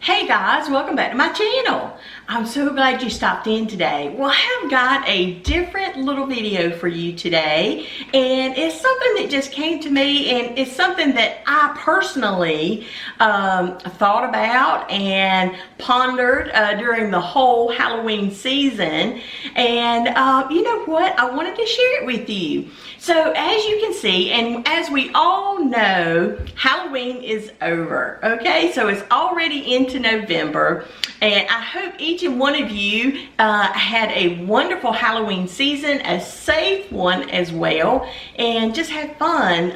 Hey guys, welcome back to my channel. I'm so glad you stopped in today. Well, I have got a different little video for you today, and it's something that just came to me, and it's something that I personally thought about and pondered during the whole Halloween season. And you know what? I wanted to share it with you. So as you can see, and as we all know, Halloween is over, okay? So it's already into November, and I hope each and one of you had a wonderful Halloween season, a safe one as well, and just had fun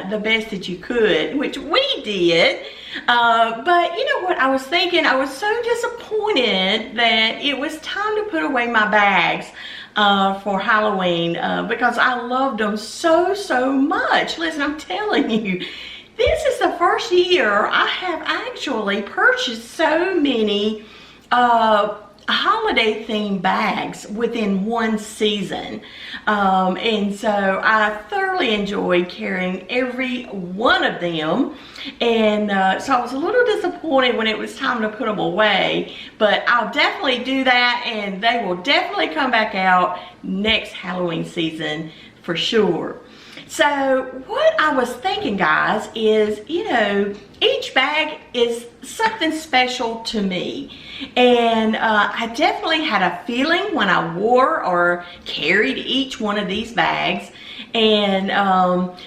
the best that you could, which we did. But you know what, I was thinking, I was so disappointed that it was time to put away my bags for Halloween because I loved them so much. Listen, I'm telling you, this is the first year I have actually purchased so many holiday themed bags within one season, and so I thoroughly enjoyed carrying every one of them, and so I was a little disappointed when it was time to put them away, but I'll definitely do that, and they will definitely come back out next Halloween season for sure. So what I was thinking, guys, is, you know, each bag is something special to me. And I definitely had a feeling when I wore or carried each one of these bags. And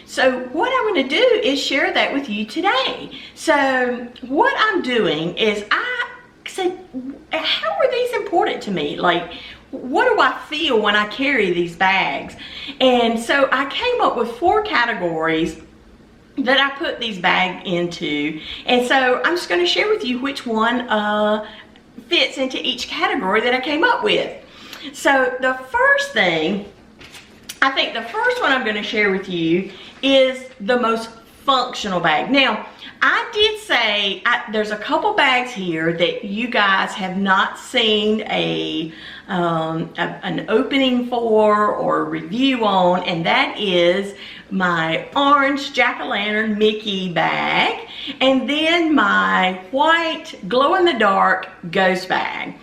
so what I'm going to do is share that with you today. So what I'm doing is I said, how are these important to me? Like, what do I feel when I carry these bags? And so I came up with 4 categories that I put these bags into, and so I'm just going to share with you which one fits into each category that I came up with. So the first thing, I think the first one I'm going to share with you is the most functional bag. Now, I did say there's a couple bags here that you guys have not seen an opening for or a review on, and that is my orange Jack-o'-lantern Mickey bag, and then my white glow-in-the-dark ghost bag.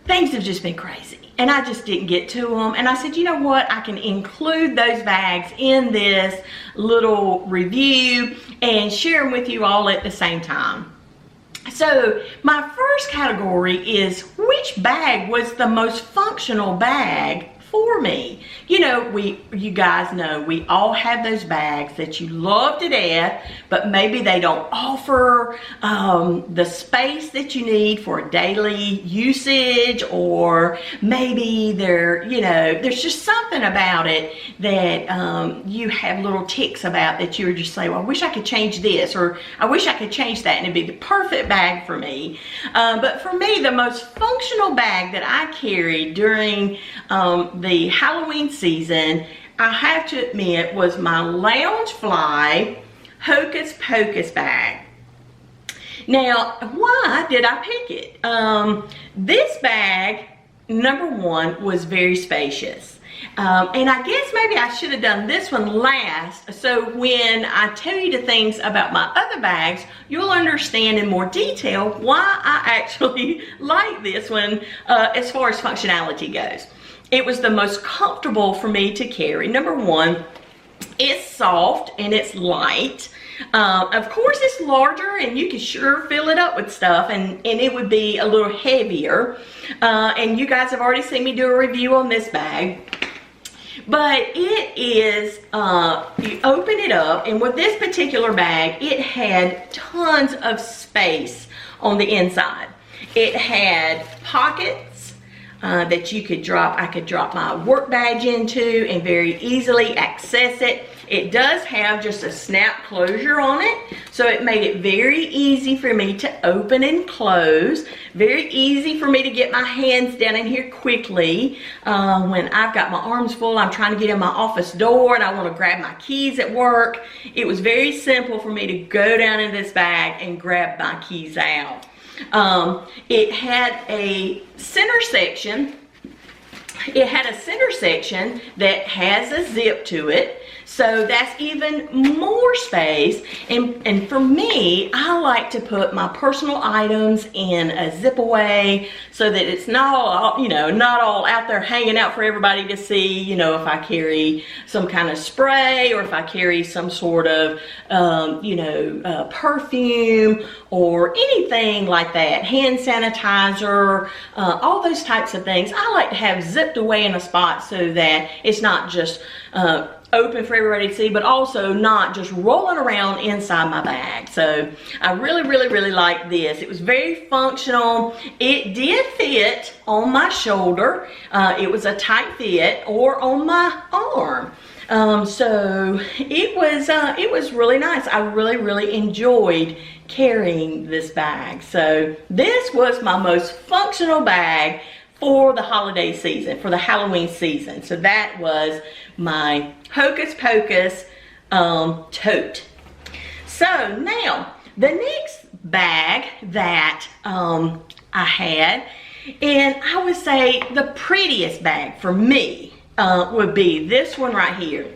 Things have just been crazy, and I just didn't get to them, and I said, you know what, I can include those bags in this little review and share them with you all at the same time. So my first category is which bag was the most functional bag for me. You know, you guys know we all have those bags that you love to death, but maybe they don't offer the space that you need for daily usage, or maybe they're, you know, there's just something about it that you have little ticks about that you're just saying, well, I wish I could change this, or I wish I could change that, and it'd be the perfect bag for me. But for me, the most functional bag that I carried during the Halloween season, I have to admit, was my Loungefly Hocus Pocus bag. Now, why did I pick it? This bag, number one, was very spacious. And I guess maybe I should have done this one last, so when I tell you the things about my other bags, you'll understand in more detail why I actually like this one as far as functionality goes. It was the most comfortable for me to carry. Number one, it's soft and it's light. Of course, it's larger, and you can sure fill it up with stuff, and it would be a little heavier. And you guys have already seen me do a review on this bag. But it is, you open it up, and with this particular bag, it had tons of space on the inside. It had pockets that you could drop. I could drop my work badge into and very easily access it. It does have just a snap closure on it, so it made it very easy for me to open and close. Very easy for me to get my hands down in here quickly when I've got my arms full. I'm trying to get in my office door and I want to grab my keys at work. It was very simple for me to go down in this bag and grab my keys out. It had a center section. It had a center section that has a zip to it. So that's even more space. And for me, I like to put my personal items in a zip away so that it's not all, you know, not all out there hanging out for everybody to see. You know, if I carry some kind of spray, or if I carry some sort of, perfume or anything like that, hand sanitizer, all those types of things, I like to have zipped away in a spot so that it's not just open for everybody to see, but also not just rolling around inside my bag. So I really like this. It was very functional. It did fit on my shoulder. It was a tight fit, or on my arm. So it was really nice. I really enjoyed carrying this bag. So this was my most functional bag for the holiday season, for the Halloween season. So that was my Hocus Pocus tote. So now the next bag that I had, and I would say the prettiest bag for me would be this one right here.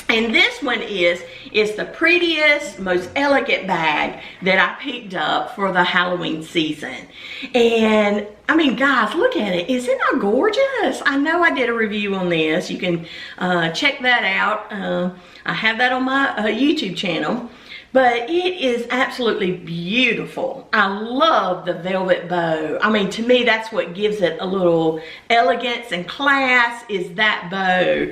And this one is the prettiest, most elegant bag that I picked up for the Halloween season. And I mean, guys, look at it. Is it not gorgeous? I know I did a review on this. You can check that out. I have that on my YouTube channel. But it is absolutely beautiful. I love the velvet bow. I mean, to me, that's what gives it a little elegance and class, is that bow.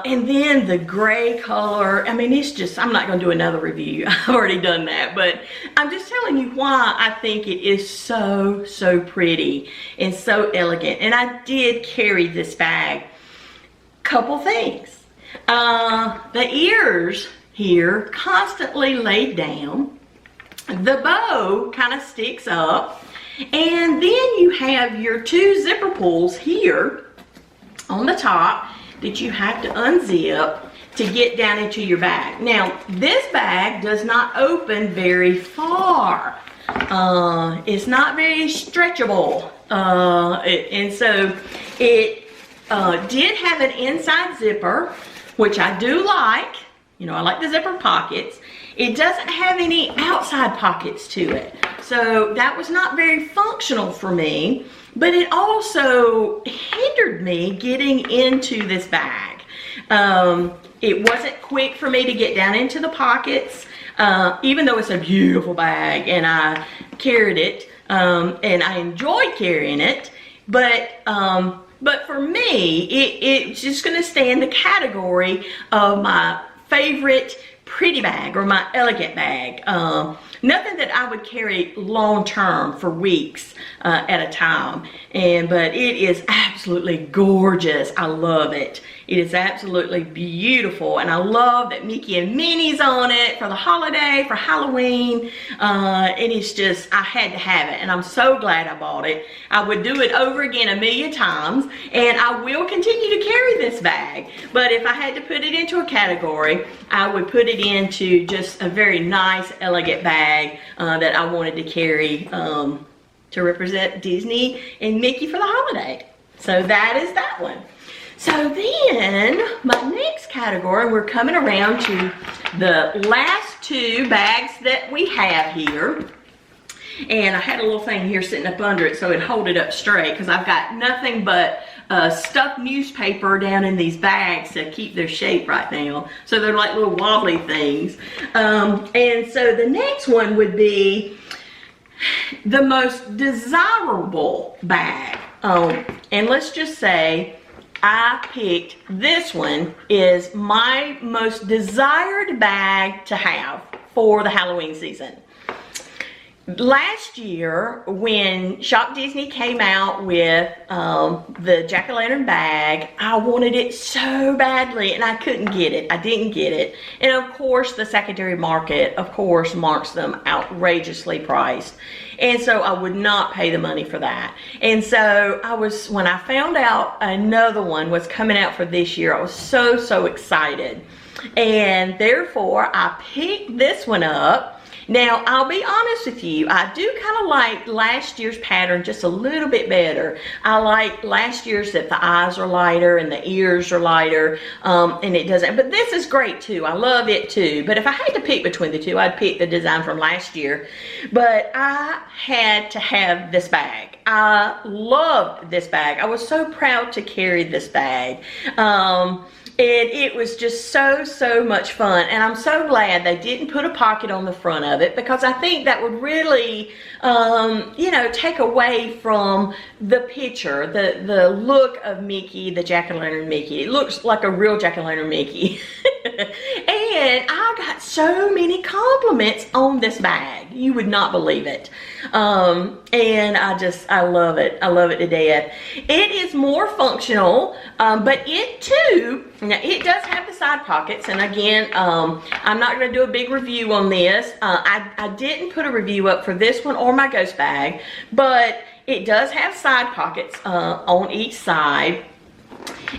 And then the gray color. I mean, it's just, I'm not going to do another review. I've already done that. But I'm just telling you why I think it is so pretty and so elegant. And I did carry this bag. Couple things. The ears here constantly laid down. The bow kind of sticks up, and then you have your two zipper pulls here on the top that you have to unzip to get down into your bag. Now this bag does not open very far. It's not very stretchable, and so it did have an inside zipper, which I do like. You know, I like the zipper pockets. It doesn't have any outside pockets to it. So that was not very functional for me, but it also hindered me getting into this bag. It wasn't quick for me to get down into the pockets, even though it's a beautiful bag and I carried it, and I enjoyed carrying it, but for me, it's just gonna stay in the category of my favorite pretty bag, or my elegant bag. Nothing that I would carry long term for weeks at a time. But it is absolutely gorgeous. I love it. It is absolutely beautiful, and I love that Mickey and Minnie's on it for the holiday, for Halloween. And it's just, I had to have it, and I'm so glad I bought it. I would do it over again 1,000,000 times, and I will continue to carry this bag. But if I had to put it into a category, I would put it into just a very nice, elegant bag that I wanted to carry to represent Disney and Mickey for the holiday. So that is that one. So then, my next category, we're coming around to the last two bags that we have here. And I had a little thing here sitting up under it so it'd hold it up straight, because I've got nothing but stuffed newspaper down in these bags to keep their shape right now. So they're like little wobbly things. And so the next one would be the most desirable bag. And let's just say I picked this one is my most desired bag to have for the Halloween season. Last year, when Shop Disney came out with the Jack-o'-lantern bag, I wanted it so badly, and I couldn't get it. I didn't get it. And of course, the secondary market, of course, marks them outrageously priced. And so I would not pay the money for that. And so when I found out another one was coming out for this year, I was so excited. And therefore, I picked this one up. Now, I'll be honest with you, I do kind of like last year's pattern just a little bit better. I like last year's that the eyes are lighter and the ears are lighter, and it doesn't, but this is great too. I love it too. But if I had to pick between the two, I'd pick the design from last year. But I had to have this bag. I loved this bag. I was so proud to carry this bag. It was just so much fun, and I'm so glad they didn't put a pocket on the front of it, because I think that would really, you know, take away from the picture, the look of Mickey, the Jack-o'-lantern Mickey. It looks like a real Jack-o'-lantern Mickey. And I got so many compliments on this bag. You would not believe it. And I love it. I love it to death. It is more functional, but it too, now it does have the side pockets. And again, I'm not going to do a big review on this. I didn't put a review up for this one or my ghost bag, but it does have side pockets on each side.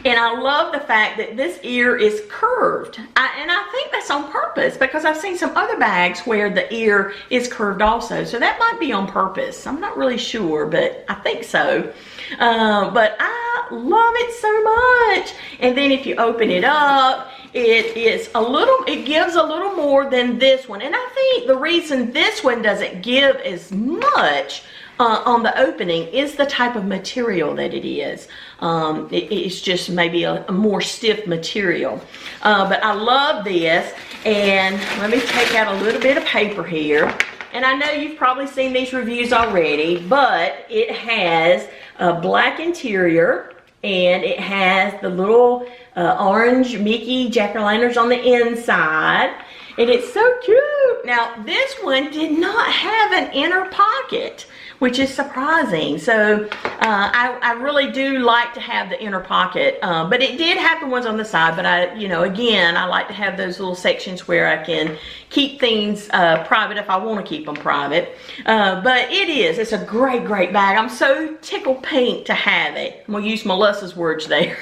And I love the fact that this ear is curved. And I think that's on purpose, because I've seen some other bags where the ear is curved also. So that might be on purpose. I'm not really sure, but I think so. But I love it so much. And then if you open it up, it gives a little more than this one. And I think the reason this one doesn't give as much on the opening is the type of material that it is. It's just maybe a more stiff material. But I love this. And let me take out a little bit of paper here. And I know you've probably seen these reviews already, but it has a black interior, and it has the little orange Mickey Jack-o'-lanterns on the inside. And it's so cute. Now, this one did not have an inner pocket, which is surprising. So I really do like to have the inner pocket, but it did have the ones on the side. But again, I like to have those little sections where I can keep things private if I want to keep them private. But it's a great bag. I'm so tickled pink to have it. I'm gonna use Melissa's words there.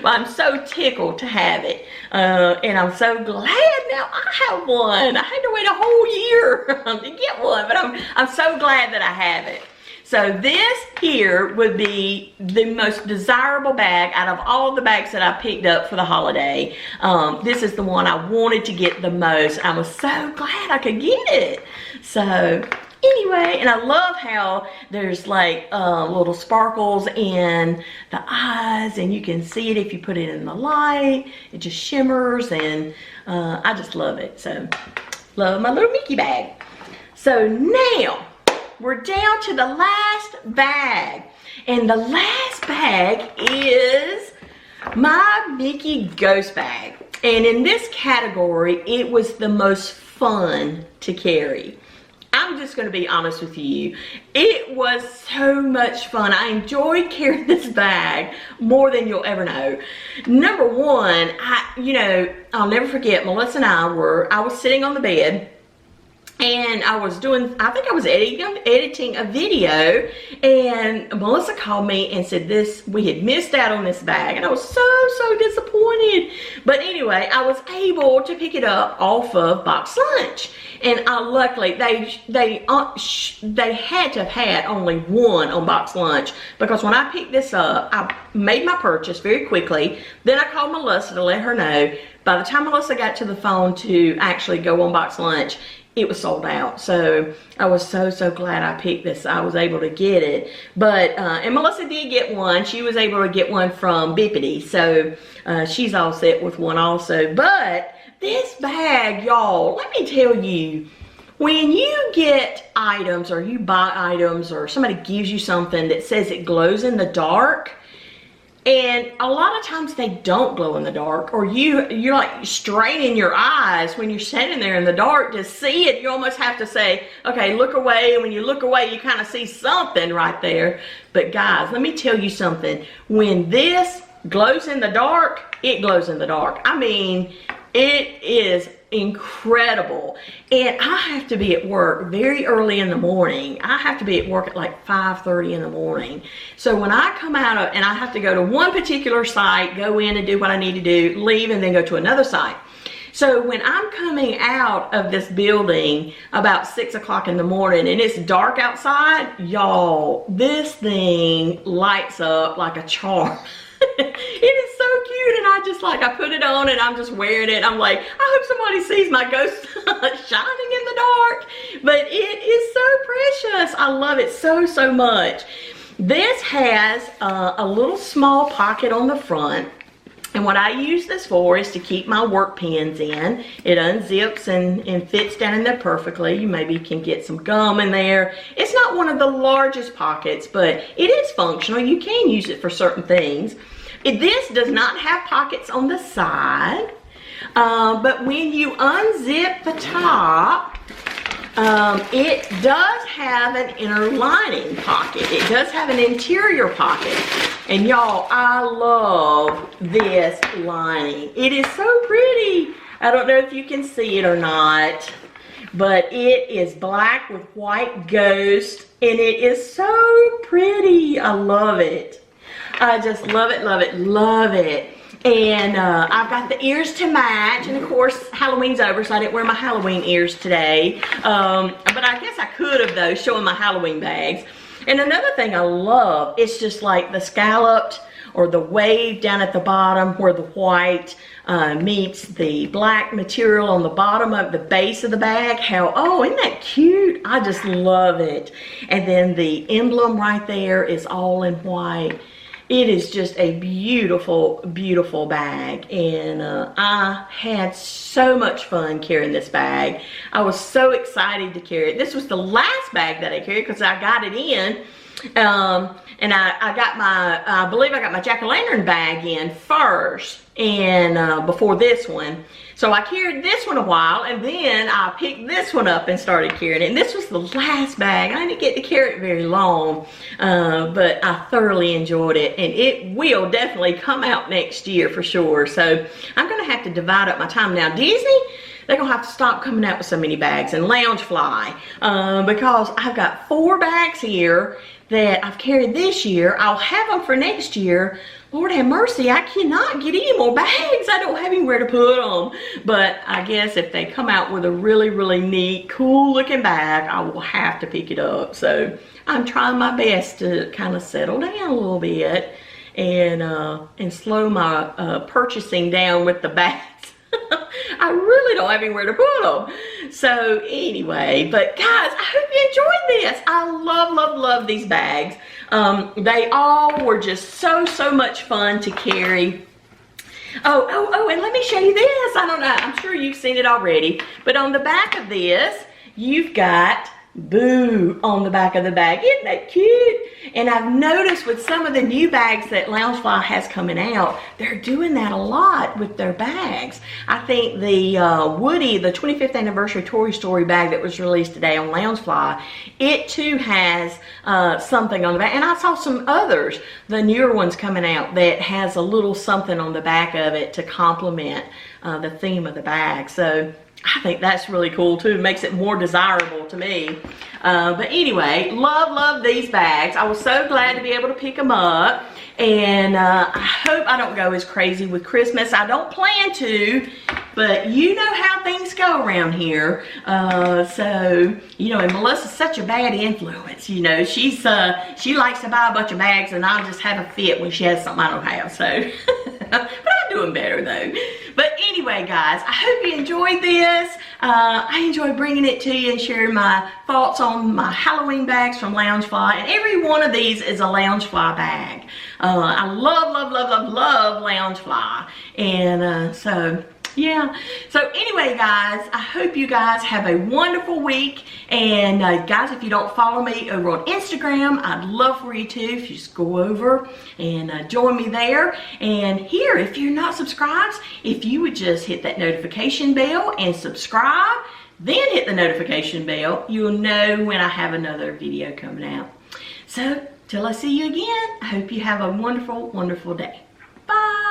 I'm so tickled to have it, and I'm so glad now I have one. I had to wait a whole year to get one, but I'm so glad that I have it. So this here would be the most desirable bag out of all the bags that I picked up for the holiday. This is the one I wanted to get the most. I was so glad I could get it. So anyway, and I love how there's like little sparkles in the eyes, and you can see it if you put it in the light. It just shimmers, and I just love it. So love my little Mickey bag. So now we're down to the last bag, and the last bag is my Mickey ghost bag. And in this category, it was the most fun to carry. I'm just going to be honest with you. It was so much fun. I enjoyed carrying this bag more than you'll ever know. Number one, I'll never forget, Melissa and I was sitting on the bed, and I think I was editing a video, and Melissa called me and said we had missed out on this bag, and I was so disappointed. But anyway, I was able to pick it up off of Box Lunch, and luckily they had to have had only one on Box Lunch, because when I picked this up, I made my purchase very quickly. Then I called Melissa to let her know. By the time Melissa got to the phone to actually go on Box Lunch, it was sold out. So I was so glad I picked this. I was able to get it. But and Melissa did get one. She was able to get one from Bippity, so she's all set with one also. But this bag, y'all, let me tell you, when you get items, or you buy items, or somebody gives you something that says it glows in the dark, and a lot of times they don't glow in the dark, or you're like straining your eyes when you're standing there in the dark to see it. You almost have to say, okay, look away. And when you look away, you kind of see something right there. But guys, let me tell you something. When this glows in the dark, it glows in the dark. I mean, it is incredible. And I have to be at work very early in the morning. I have to be at work at like 5:30 in the morning. So when I come out of, and I have to go to one particular site, go in and do what I need to do, leave, and then go to another site. So when I'm coming out of this building about 6 o'clock in the morning and it's dark outside, y'all, this thing lights up like a charm. It is so cute, and I put it on and I'm just wearing it. I'm like, I hope somebody sees my ghost shining in the dark. But it is so precious. I love it so, so much. This has a little small pocket on the front. And what I use this for is to keep my work pens in. It unzips and fits down in there perfectly. You maybe can get some gum in there. It's not one of the largest pockets, but it is functional. You can use it for certain things. This does not have pockets on the side, but when you unzip the top, it does have an inner lining pocket. It does have an interior pocket. And y'all, I love this lining. It is so pretty. I don't know if you can see it or not, but it is black with white ghost, and it is so pretty. I love it. I just love it, love it, love it. And I've got the ears to match, and of course Halloween's over, so I didn't wear my Halloween ears today. But I guess I could have, though, showing my Halloween bags. And another thing I love, it's just like the scalloped or the wave down at the bottom where the white meets the black material on the bottom of the base of the bag. Oh, isn't that cute? I just love it. And then the emblem right there is all in white. It is just a beautiful, beautiful bag, and I had so much fun carrying this bag. I was so excited to carry it. This was the last bag that I carried because I got it in, and I believe I got my jack-o'-lantern bag in first, and before this one. So I carried this one a while, and then I picked this one up and started carrying it. And this was the last bag. I didn't get to carry it very long, but I thoroughly enjoyed it. And it will definitely come out next year for sure. So I'm going to have to divide up my time. Now, Disney, they're going to have to stop coming out with so many bags, and Loungefly, because I've got 4 bags here that I've carried this year. I'll have them for next year. Lord have mercy, I cannot get any more bags. I don't have anywhere to put them. But I guess if they come out with a really, really neat, cool looking bag, I will have to pick it up. So I'm trying my best to kind of settle down a little bit and slow my purchasing down with the bags. I really don't have anywhere to put them. So anyway, but guys, I hope you enjoyed this. I love, love, love these bags. They all were just so, so much fun to carry. Oh, and let me show you this. I don't know, I'm sure you've seen it already, but on the back of this, you've got Boo on the back of the bag. Isn't that cute? And I've noticed with some of the new bags that Loungefly has coming out, they're doing that a lot with their bags. I think the Woody, the 25th anniversary Toy Story bag that was released today on Loungefly, it too has something on the back. And I saw some others, the newer ones coming out, that has a little something on the back of it to complement the theme of the bag. So I think that's really cool too. It makes it more desirable to me. But anyway, love these bags. I was so glad to be able to pick them up. And I hope I don't go as crazy with Christmas. I don't plan to, but you know how things go around here. So, you know, and Melissa's such a bad influence. You know, she likes to buy a bunch of bags, and I'll just have a fit when she has something I don't have. So, but I'm doing better though. But anyway, guys, I hope you enjoyed this. I enjoyed bringing it to you and sharing my thoughts on my Halloween bags from Loungefly. And every one of these is a Loungefly bag. I love Loungefly. And so, yeah. So anyway, guys, I hope you guys have a wonderful week. And guys, if you don't follow me over on Instagram, I'd love for you to, if you just go over and join me there. And here, if you're not subscribed, if you would just hit that notification bell and subscribe, then hit the notification bell, you'll know when I have another video coming out. So till I see you again, I hope you have a wonderful, wonderful day. Bye.